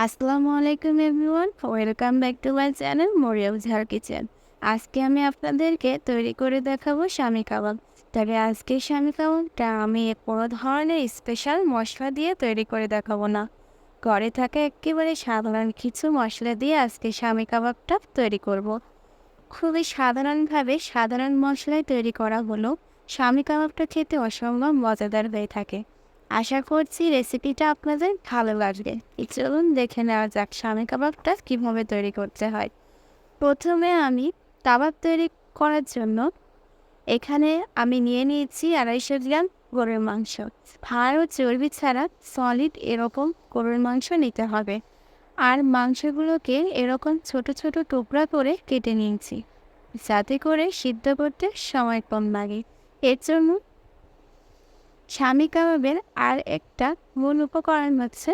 আসসালামু আলাইকুম everyone, welcome back to my channel Mariam Jhal kitchen. আজকে আমি আপনাদেরকে তৈরি করে দেখাবো স্বামী কাবাব। তবে আজকে স্বামী কাবাবটা আমি কোনো ধরনের স্পেশাল মশলা দিয়ে তৈরি করে দেখাবো না। ঘরে থাকা একেবারে সাধারণ কিছু মশলা দিয়ে আজকে স্বামী কাবাবটা তৈরি করব। খুবই সাধারণভাবে সাধারণ মশলায় তৈরি করা হলো স্বামী কাবাবটা খেতে অসম্ভব মজাদার হয়ে থাকে। আশা করছি রেসিপিটা আপনাদের ভালো লাগবে। চলুন দেখে নেওয়া যাক স্বামী কাবাবটা কীভাবে তৈরি করতে হয়। প্রথমে আমি কাবাব তৈরি করার জন্য এখানে আমি নিয়ে নিয়েছি 250 গ্রাম গরুর মাংস। হাড় ও চর্বি ছাড়া সলিড এরকম গরুর মাংস নিতে হবে। আর মাংসগুলোকে এরকম ছোট ছোট টুকরা করে কেটে নিয়েছি, যাতে করে সিদ্ধ করতে সময় কম লাগে। এর জন্য স্বামী কাবাবের আর একটা মূল উপকরণ হচ্ছে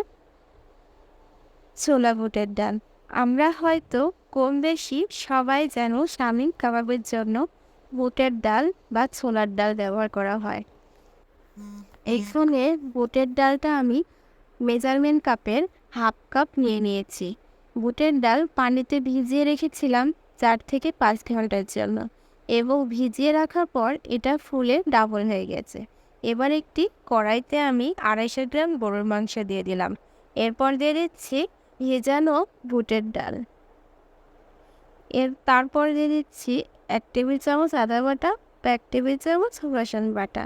ছোলা বুটের ডাল। আমরা হয়তো কম বেশি সবাই যেন স্বামী কাবাবের জন্য বুটের ডাল বা ছোলার ডাল ব্যবহার করা হয়। এখানে বুটের ডালটা আমি মেজারমেন্ট কাপের হাফ কাপ নিয়ে নিয়েছি। বুটের ডাল পানিতে ভিজিয়ে রেখেছিলাম 4 থেকে 5 ঘন্টার জন্য, এবং ভিজিয়ে রাখার পর এটা ফুলে ডাবল হয়ে গেছে। এবার একটি কড়াইতে আমি 250 গ্রাম গরুর মাংস দিয়ে দিলাম। এরপর দিয়ে দিচ্ছি ভেজানো বুটের ডাল। তারপর দিয়ে দিচ্ছি 1 টেবিল চামচ আদা বাটা বা 1 টেবিল চামচ রসুন বাটা।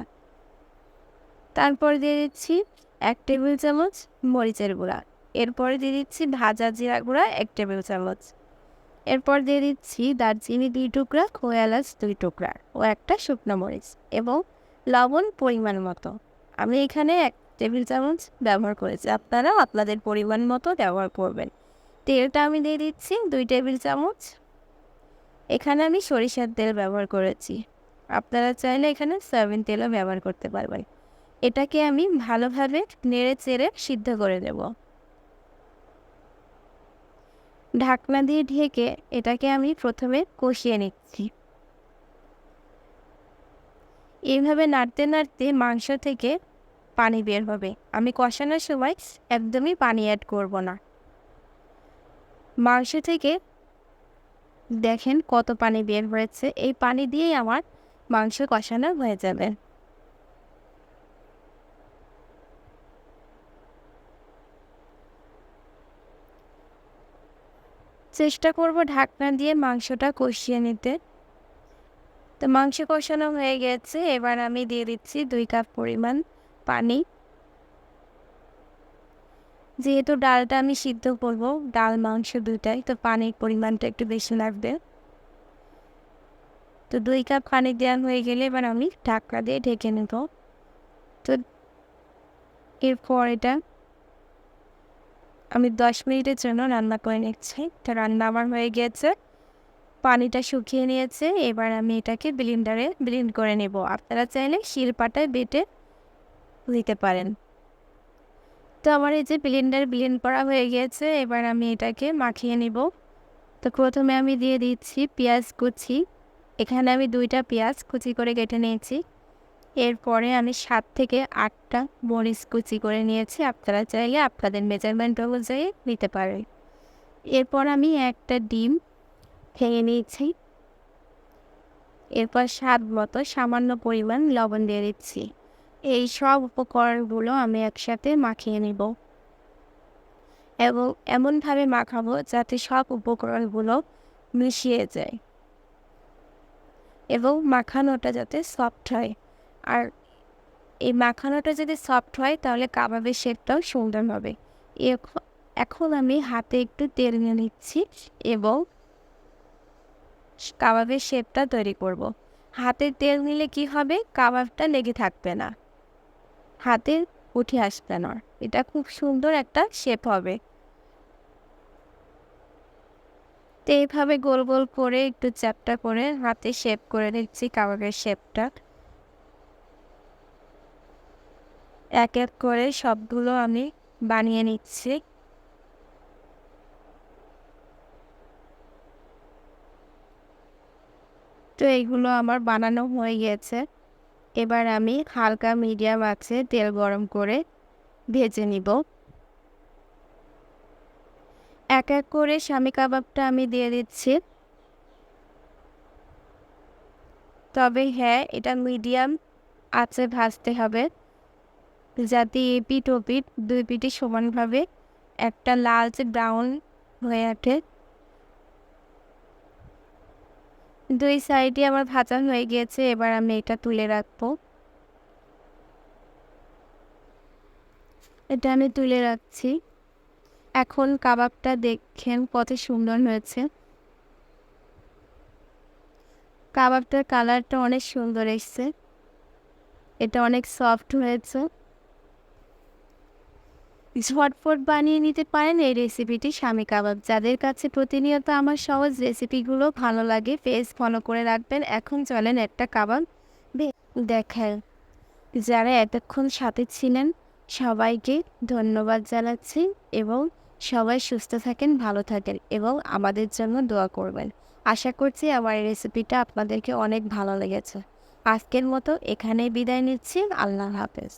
তারপর দিয়ে দিচ্ছি 1 টেবিল চামচ মরিচের গুঁড়া। এরপরে দিয়ে দিচ্ছি ভাজা জিরা গুঁড়া 1 টেবিল চামচ। এরপর দিয়ে দিচ্ছি দারচিনি 2 টুকরা, খোয়া এলাচ 2 টুকরা ও একটা শুকনো মরিচ, এবং লবণ পরিমাণ মতো। আমি এখানে 1 টেবিল চামচ ব্যবহার করেছি, আপনারা আপনাদের পরিমাণ মতো ব্যবহার করবেন। তেলটা আমি দিয়ে দিচ্ছি 2 টেবিল চামচ। এখানে আমি সরিষার তেল ব্যবহার করেছি, আপনারা চাইলে এখানে সয়াবিন তেলও ব্যবহার করতে পারবেন। এটাকে আমি ভালোভাবে নেড়ে চেড়ে সিদ্ধ করে দেব। ঢাকনা দিয়ে ঢেকে এটাকে আমি প্রথমে কষিয়ে নিচ্ছি। এইভাবে নাড়তে নাড়তে মাংস থেকে পানি বের হবে। আমি কষানোর সময় একদমই পানি অ্যাড করব না। মাংস থেকে দেখেন কত পানি বের হয়েছে, এই পানি দিয়েই আমার মাংস কষানো হয়ে যাবে। চেষ্টা করব ঢাকনা দিয়ে মাংসটা কষিয়ে নিতে। তো মাংস কষানো হয়ে গেছে, এবার আমি দিয়ে দিচ্ছি 2 কাপ পরিমাণ পানি। যেহেতু ডালটা আমি সিদ্ধ করব, ডাল মাংস দুটাই, তো পানির পরিমাণটা একটু বেশি লাগবে। তো 2 কাপ পানি দেওয়া হয়ে গেলে এবার আমি ঢাকনা দিয়ে ঢেকে নেব। তো এরপর এটা আমি 10 মিনিটের জন্য রান্না করে নিচ্ছি। তো রান্না আমার হয়ে গিয়েছে, পানিটা শুকিয়ে নিয়েছে। এবার আমি এটাকে ব্লেন্ডারে ব্লেন্ড করে নেব। আপনারা চাইলে শিলপাটায় বেটে দিতে পারেন। তো আমার এই যে ব্লেন্ড করা হয়ে গিয়েছে, এবার আমি এটাকে মাখিয়ে নিব। তো প্রথমে আমি দিয়ে দিচ্ছি পেঁয়াজ কুচি। এখানে আমি 2টা পেঁয়াজ কুচি করে কেটে নিয়েছি। এরপরে আমি 7 থেকে 8টা মরিচ কুচি করে নিয়েছি, আপনারা চাইলে আপনাদের মেজারমেন্ট অনুযায়ী নিতে পারেন। এরপর আমি একটা ডিম ভেঙে নিয়েছি। এরপর স্বাদ মতো সামান্য পরিমাণ লবণ দিয়ে দিচ্ছি। এই সব উপকরণগুলো আমি একসাথে মাখিয়ে নিব, এবং এমনভাবে মাখাবো যাতে সব উপকরণগুলো মিশিয়ে যায় এবং মাখানোটা যাতে সফট হয়। আর এই মাখানোটা যদি সফট হয় তাহলে কাবাবের শেপটাও সুন্দর হবে। এখন আমি হাতে একটু তেল নিয়ে নিচ্ছি এবং কাবাবের শেপটা তৈরি করব। হাতে তেল নিলে কি হবে, কাবাবটা লেগে থাকবে না, হাতে উঠে আসবে না। এটা খুব সুন্দর একটা শেপ হবে। তো এইভাবে গোল গোল করে একটু চ্যাপ্টা করে হাতে শেপ করে নিচ্ছি কাবাবের শেপটা। এক এক করে সবগুলো আমি বানিয়ে নিচ্ছি। তো এইগুলো আমার বানানো হয়ে গেছে। এবার আমি হালকা মিডিয়াম আঁচে তেল গরম করে ভেজে নিব। এক এক করে স্বামী কাবাবটা আমি দিয়ে দিচ্ছি। তবে হ্যাঁ, এটা মিডিয়াম আঁচে ভাজতে হবে, যাতে এপিঠ ওপিঠ দুই পিঠই সমানভাবে একটা লালচে ব্রাউন হয়ে ওঠে। দুই সাইডে আমার ভাজা হয়ে গিয়েছে, এবার আমি এটা তুলে রাখবো। এটা আমি তুলে রাখছি। এখন কাবাবটা দেখেন কত সুন্দর হয়েছে। কাবাবটার কালারটা অনেক সুন্দর এসছে, এটা অনেক সফট হয়েছে। ঝটপট বানিয়ে নিতে পারেন এই রেসিপিটি স্বামী কাবাব। যাদের কাছে প্রতিনিয়ত আমার সহজ রেসিপিগুলো ভালো লাগে, পেজ ফলো করে রাখবেন। এখন চলেন একটা কাবাব দেখায়। যারা এতক্ষণ সাথে ছিলেন সবাইকে ধন্যবাদ জানাচ্ছি, এবং সবাই সুস্থ থাকেন, ভালো থাকেন এবং আমাদের জন্য দোয়া করবেন। আশা করছি আমার এই রেসিপিটা আপনাদেরকে অনেক ভালো লেগেছে। আজকের মতো এখানেই বিদায় নিচ্ছি। আল্লাহ হাফেজ।